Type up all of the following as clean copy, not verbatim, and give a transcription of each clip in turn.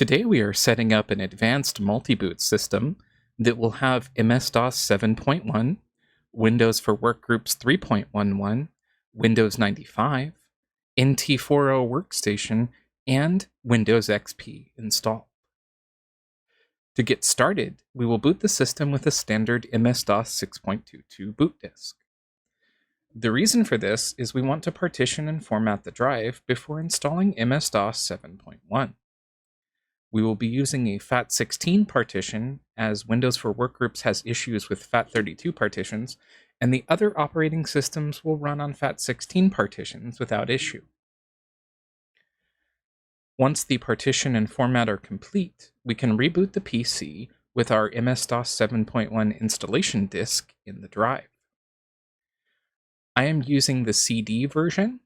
Today we are setting up an advanced multi-boot system that will have MS-DOS 7.1, Windows for Workgroups 3.11, Windows 95, NT40 Workstation, and Windows XP installed. To get started, we will boot the system with a standard MS-DOS 6.22 boot disk. The reason for this is we want to partition and format the drive before installing MS-DOS 7.1. We will be using a FAT16 partition, as Windows for Workgroups has issues with FAT32 partitions, and the other operating systems will run on FAT16 partitions without issue. Once the partition and format are complete, we can reboot the PC with our MS-DOS 7.1 installation disk in the drive. I am using the CD version.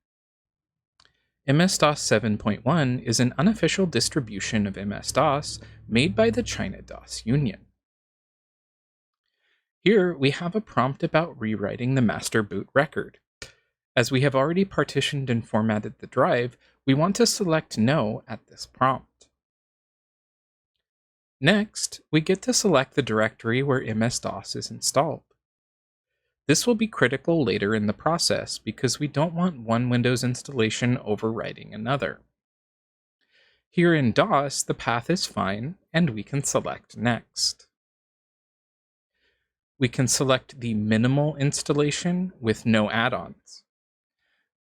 MS-DOS 7.1 is an unofficial distribution of MS-DOS made by the China DOS Union. Here we have a prompt about rewriting the master boot record. As we have already partitioned and formatted the drive, we want to select No at this prompt. Next, we get to select the directory where MS-DOS is installed. This will be critical later in the process because we don't want one Windows installation overwriting another. Here in DOS, the path is fine, and we can select Next. We can select the minimal installation with no add-ons.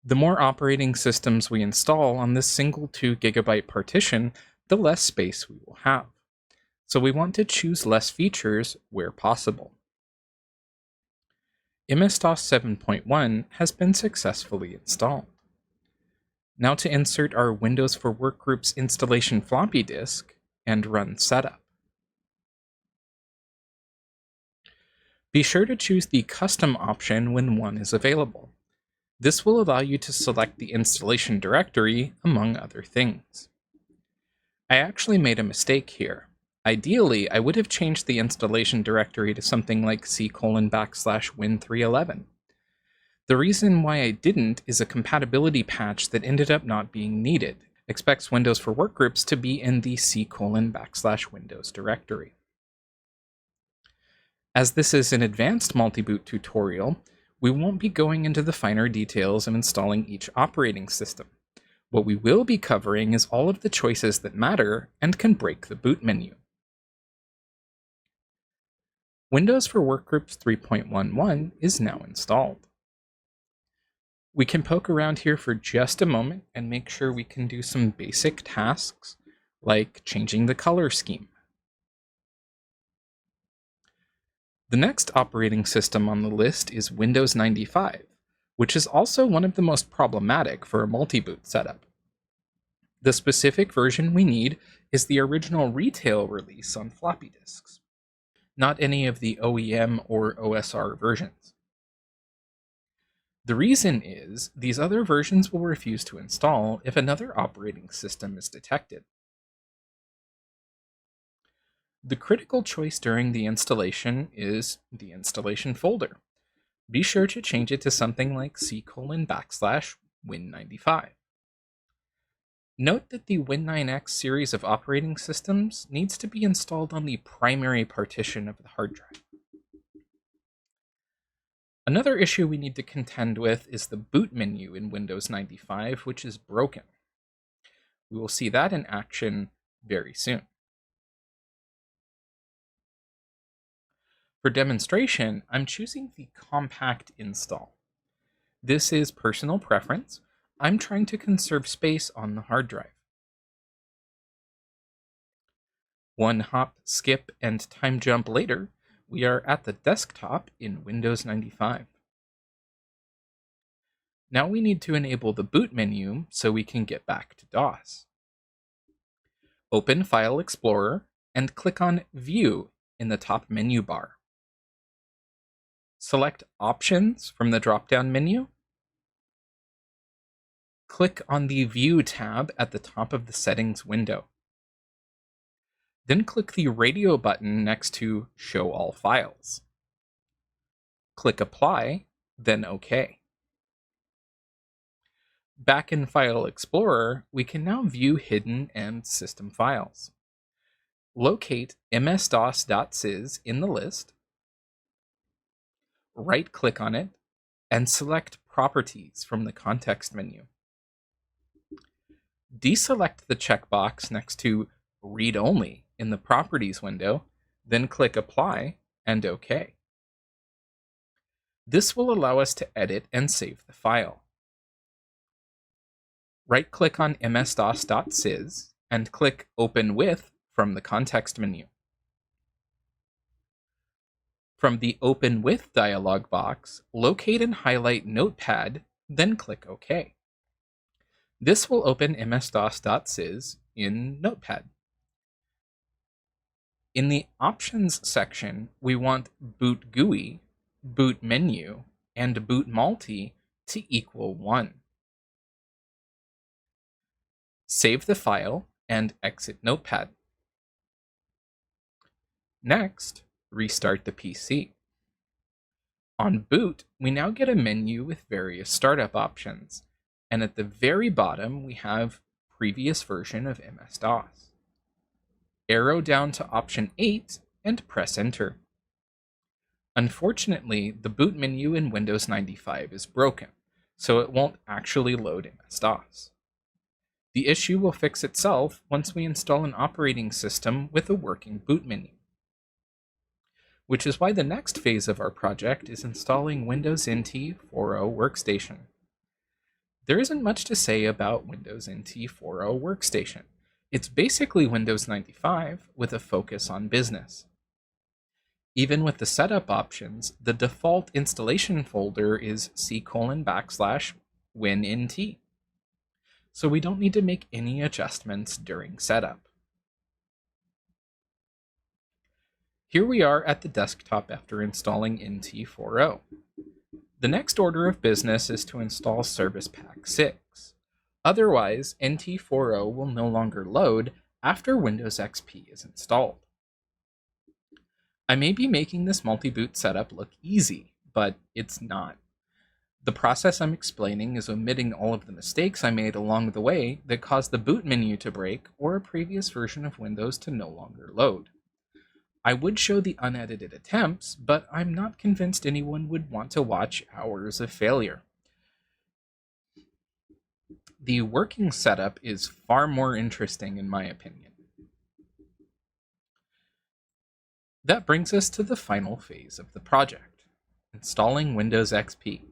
The more operating systems we install on this single 2 GB partition, the less space we will have. So we want to choose less features where possible. MS-DOS 7.1 has been successfully installed. Now to insert our Windows for Workgroups installation floppy disk and run setup. Be sure to choose the custom option when one is available. This will allow you to select the installation directory, among other things. I actually made a mistake here. Ideally, I would have changed the installation directory to something like C:\win311. The reason why I didn't is a compatibility patch that ended up not being needed. Expects Windows for Workgroups to be in the C:\Windows directory. As this is an advanced multi-boot tutorial, we won't be going into the finer details of installing each operating system. What we will be covering is all of the choices that matter and can break the boot menu. Windows for Workgroups 3.11 is now installed. We can poke around here for just a moment and make sure we can do some basic tasks, like changing the color scheme. The next operating system on the list is Windows 95, which is also one of the most problematic for a multi-boot setup. The specific version we need is the original retail release on floppy disks, not any of the OEM or OSR versions. The reason is these other versions will refuse to install if another operating system is detected. The critical choice during the installation is the installation folder. Be sure to change it to something like C:\Win95. Note that the Win9X series of operating systems needs to be installed on the primary partition of the hard drive. Another issue we need to contend with is the boot menu in Windows 95, which is broken. We will see that in action very soon. For demonstration, I'm choosing the compact install. This is personal preference. I'm trying to conserve space on the hard drive. One hop, skip, and time jump later, we are at the desktop in Windows 95. Now we need to enable the boot menu so we can get back to DOS. Open File Explorer and click on View in the top menu bar. Select Options from the drop-down menu. Click on the View tab at the top of the Settings window. Then click the radio button next to Show All Files. Click Apply, then OK. Back in File Explorer, we can now view hidden and system files. Locate msdos.sys in the list, right-click on it, and select Properties from the context menu. Deselect the checkbox next to Read Only in the Properties window, then click Apply and OK. This will allow us to edit and save the file. Right-click on msdos.sys and click Open With from the context menu. From the Open With dialog box, locate and highlight Notepad, then click OK. This will open msdos.sys in Notepad. In the Options section, we want Boot GUI, Boot Menu, and Boot Multi to equal 1. Save the file and exit Notepad. Next, restart the PC. On boot, we now get a menu with various startup options, and at the very bottom we have Previous version of MS-DOS. Arrow down to option 8 and press Enter. Unfortunately, the boot menu in Windows 95 is broken, so it won't actually load MS-DOS. The issue will fix itself once we install an operating system with a working boot menu. Which is why the next phase of our project is installing Windows NT 4.0 Workstation. There isn't much to say about Windows NT 4.0 Workstation. It's basically Windows 95 with a focus on business. Even with the setup options, the default installation folder is c:\WinNT. So we don't need to make any adjustments during setup. Here we are at the desktop after installing NT 4.0. The next order of business is to install Service Pack 6. Otherwise, NT 4.0 will no longer load after Windows XP is installed. I may be making this multi-boot setup look easy, but it's not. The process I'm explaining is omitting all of the mistakes I made along the way that caused the boot menu to break or a previous version of Windows to no longer load. I would show the unedited attempts, but I'm not convinced anyone would want to watch hours of failure. The working setup is far more interesting in my opinion. That brings us to the final phase of the project, installing Windows XP.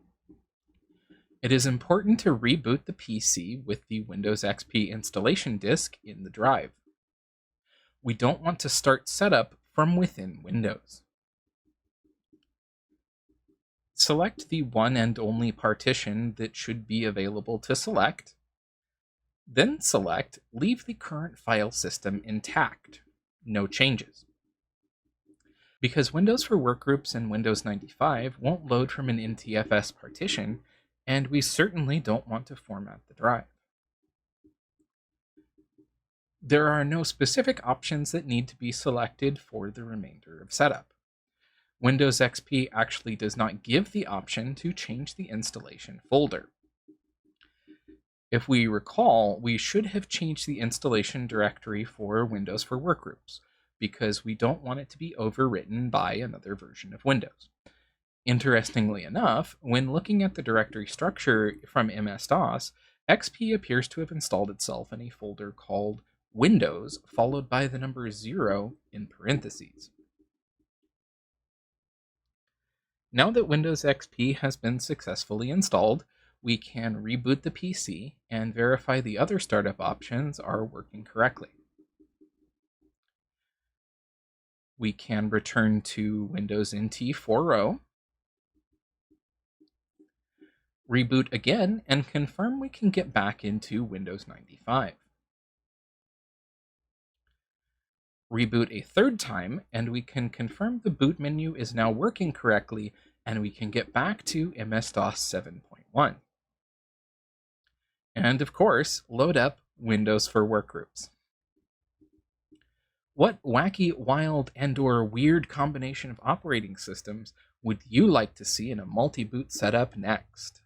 It is important to reboot the PC with the Windows XP installation disk in the drive. We don't want to start setup from within Windows. Select the one and only partition that should be available to select. Then select Leave the current file system intact. No changes. Because Windows for Workgroups and Windows 95 won't load from an NTFS partition, and we certainly don't want to format the drive. There are no specific options that need to be selected for the remainder of setup. Windows XP actually does not give the option to change the installation folder. If we recall, we should have changed the installation directory for Windows for Workgroups, because we don't want it to be overwritten by another version of Windows. Interestingly enough, when looking at the directory structure from MS-DOS, XP appears to have installed itself in a folder called Windows, followed by the number 0 in parentheses. Now that Windows XP has been successfully installed, we can reboot the PC and verify the other startup options are working correctly. We can return to Windows NT 4.0, reboot again, and confirm we can get back into Windows 95. Reboot a third time, and we can confirm the boot menu is now working correctly, and we can get back to MS-DOS 7.1. And of course, load up Windows for Workgroups. What wacky, wild, and/or weird combination of operating systems would you like to see in a multi-boot setup next?